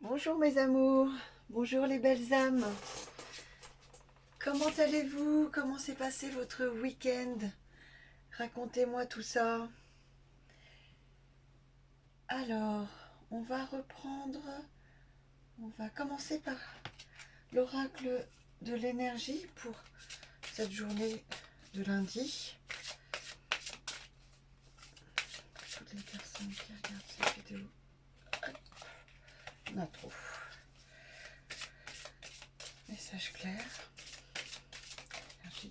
Bonjour mes amours, bonjour les belles âmes. Comment allez-vous? Comment s'est passé votre week-end? Racontez-moi tout ça. Alors, on va commencer par l'oracle de l'énergie pour cette journée de lundi. Toutes les personnes qui regardent cette vidéo, on a trop. Message clair. Énergie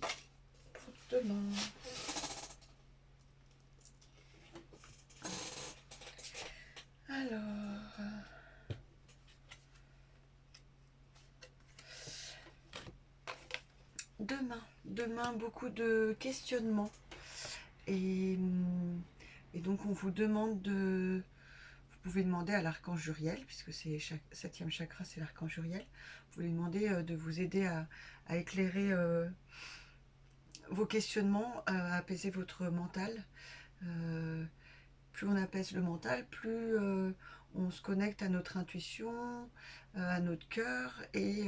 pour demain. Alors, demain beaucoup de questionnements et donc on vous demande de, vous pouvez demander à l'archange Uriel, puisque c'est septième chakra, c'est l'archange Uriel, vous lui demandez de vous aider à éclairer vos questionnements, à apaiser votre mental. Plus on apaise le mental, plus on se connecte à notre intuition, à notre cœur et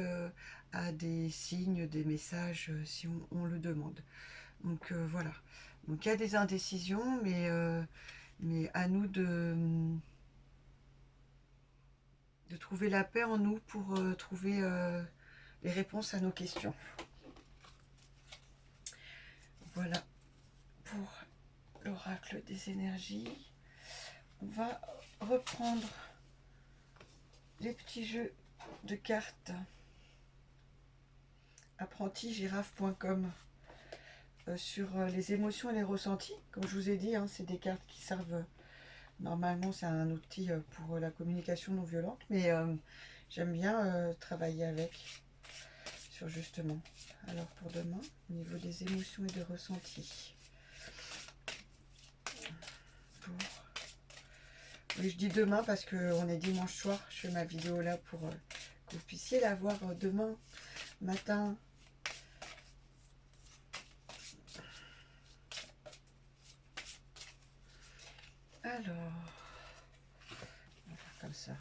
à des signes, des messages si on le demande. Donc voilà. Donc il y a des indécisions, mais à nous de trouver la paix en nous pour trouver les réponses à nos questions. Voilà pour l'oracle des énergies. On va reprendre les petits jeux de cartes apprentigiraffe.com sur les émotions et les ressentis. Comme je vous ai dit, hein, c'est des cartes qui servent, normalement c'est un outil pour la communication non violente, mais j'aime bien travailler avec, sur justement. Alors pour demain, au niveau des émotions et des ressentis. Oui, je dis demain parce qu'on est dimanche soir, je fais ma vidéo là pour que vous puissiez la voir demain matin. Alors, on va faire comme ça.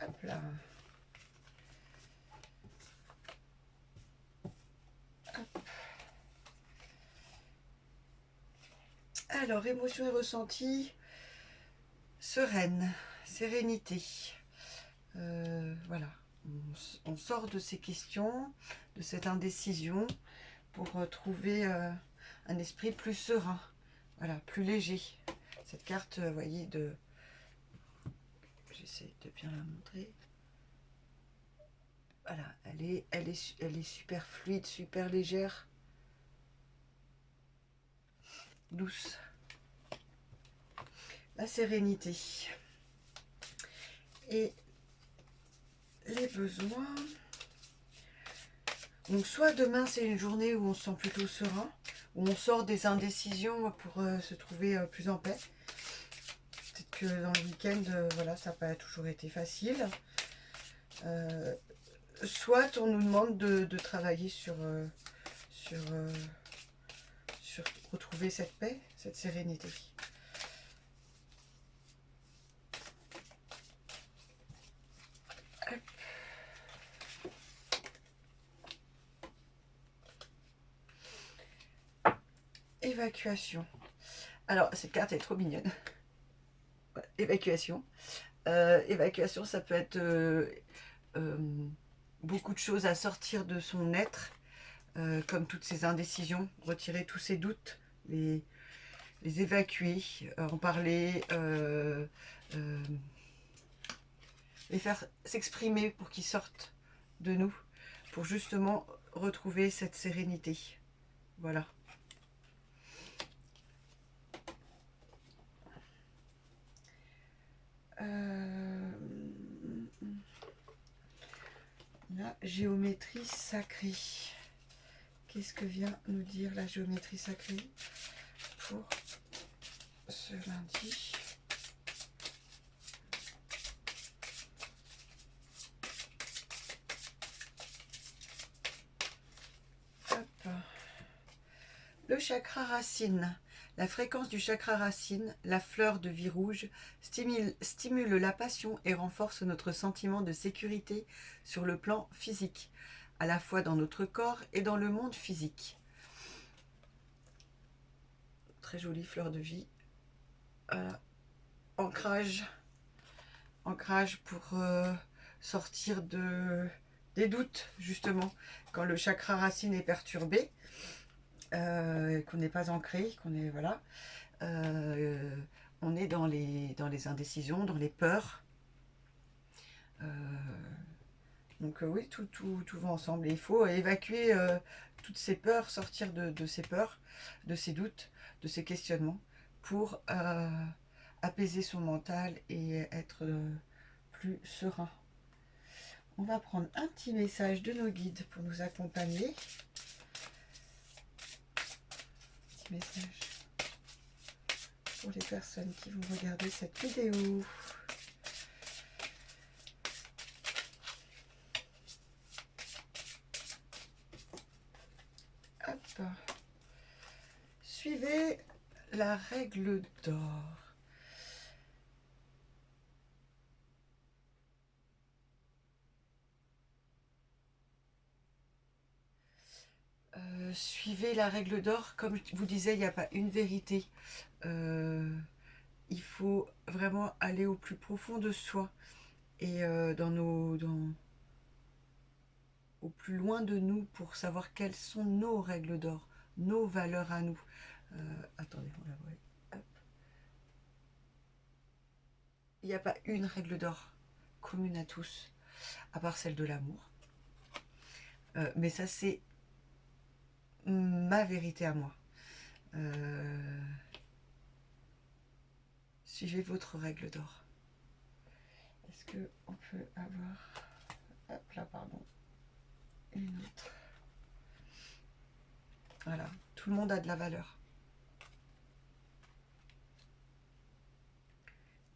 Hop là. Hop. Alors, émotions et ressentis. Sereine, sérénité. Voilà. On sort de ces questions, de cette indécision, pour trouver un esprit plus serein. Voilà, plus léger. Cette carte, vous voyez, j'essaie de bien la montrer. Voilà, elle est super fluide, super légère, douce. La sérénité. Et les besoins. Donc soit demain c'est une journée où on se sent plutôt serein, où on sort des indécisions pour se trouver plus en paix. Peut-être que dans le week-end, voilà, ça n'a pas toujours été facile. Soit on nous demande de travailler sur retrouver cette paix, cette sérénité. Évacuation. Alors, cette carte est trop mignonne. Évacuation. Évacuation, ça peut être beaucoup de choses à sortir de son être, comme toutes ces indécisions, retirer tous ces doutes, les évacuer, en parler, les faire s'exprimer pour qu'ils sortent de nous, pour justement retrouver cette sérénité. Voilà. La géométrie sacrée. Qu'est-ce que vient nous dire la géométrie sacrée pour ce lundi? Hop. Le chakra racine. La fréquence du chakra racine, la fleur de vie rouge, stimule la passion et renforce notre sentiment de sécurité sur le plan physique, à la fois dans notre corps et dans le monde physique. Très jolie fleur de vie. Voilà. Ancrage pour sortir des doutes, justement, quand le chakra racine est perturbé, qu'on n'est pas ancré, qu'on est, voilà, on est dans les indécisions, dans les peurs. Donc oui, tout va ensemble. Et il faut évacuer toutes ces peurs, sortir de ces peurs, de ces doutes, de ces questionnements, pour apaiser son mental et être plus serein. On va prendre un petit message de nos guides pour nous accompagner. Petit message pour les personnes qui vont regarder cette vidéo. Hop. Suivez la règle d'or. Suivez la règle d'or, comme je vous disais, il n'y a pas une vérité. Il faut vraiment aller au plus profond de soi et au plus loin de nous pour savoir quelles sont nos règles d'or, nos valeurs à nous. Attendez, on la voit. Hop. Il n'y a pas une règle d'or commune à tous, à part celle de l'amour. Mais ça, c'est ma vérité à moi. Suivez votre règle d'or. Est-ce qu'on peut avoir... Hop là, pardon. Une autre. Voilà, tout le monde a de la valeur.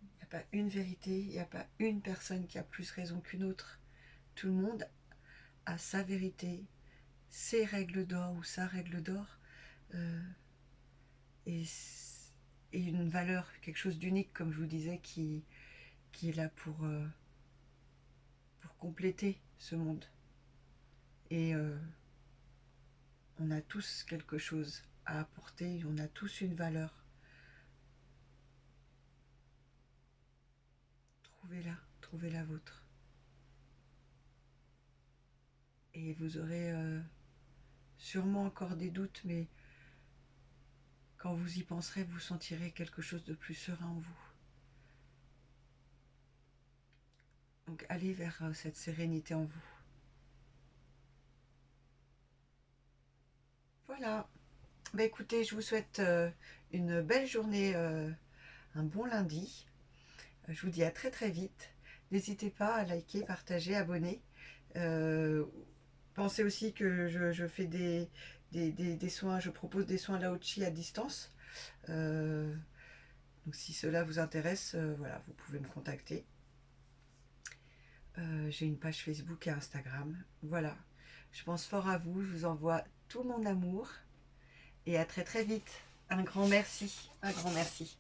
Il n'y a pas une vérité, il n'y a pas une personne qui a plus raison qu'une autre. Tout le monde a sa vérité, ses règles d'or ou sa règle d'or, et une valeur, quelque chose d'unique, comme je vous disais, qui est là pour compléter ce monde. Et on a tous quelque chose à apporter, on a tous une valeur. Trouvez la vôtre. Et vous aurez sûrement encore des doutes, mais quand vous y penserez, vous sentirez quelque chose de plus serein en vous. Donc allez vers cette sérénité en vous. Voilà. Bah écoutez, je vous souhaite une belle journée, un bon lundi. Je vous dis à très très vite. N'hésitez pas à liker, partager, abonner. Pensez aussi que je fais des soins, je propose des soins Lao-Chi à distance. Donc si cela vous intéresse, voilà, vous pouvez me contacter. J'ai une page Facebook et Instagram. Voilà, je pense fort à vous, je vous envoie tout mon amour et à très très vite. Un grand merci, un grand merci.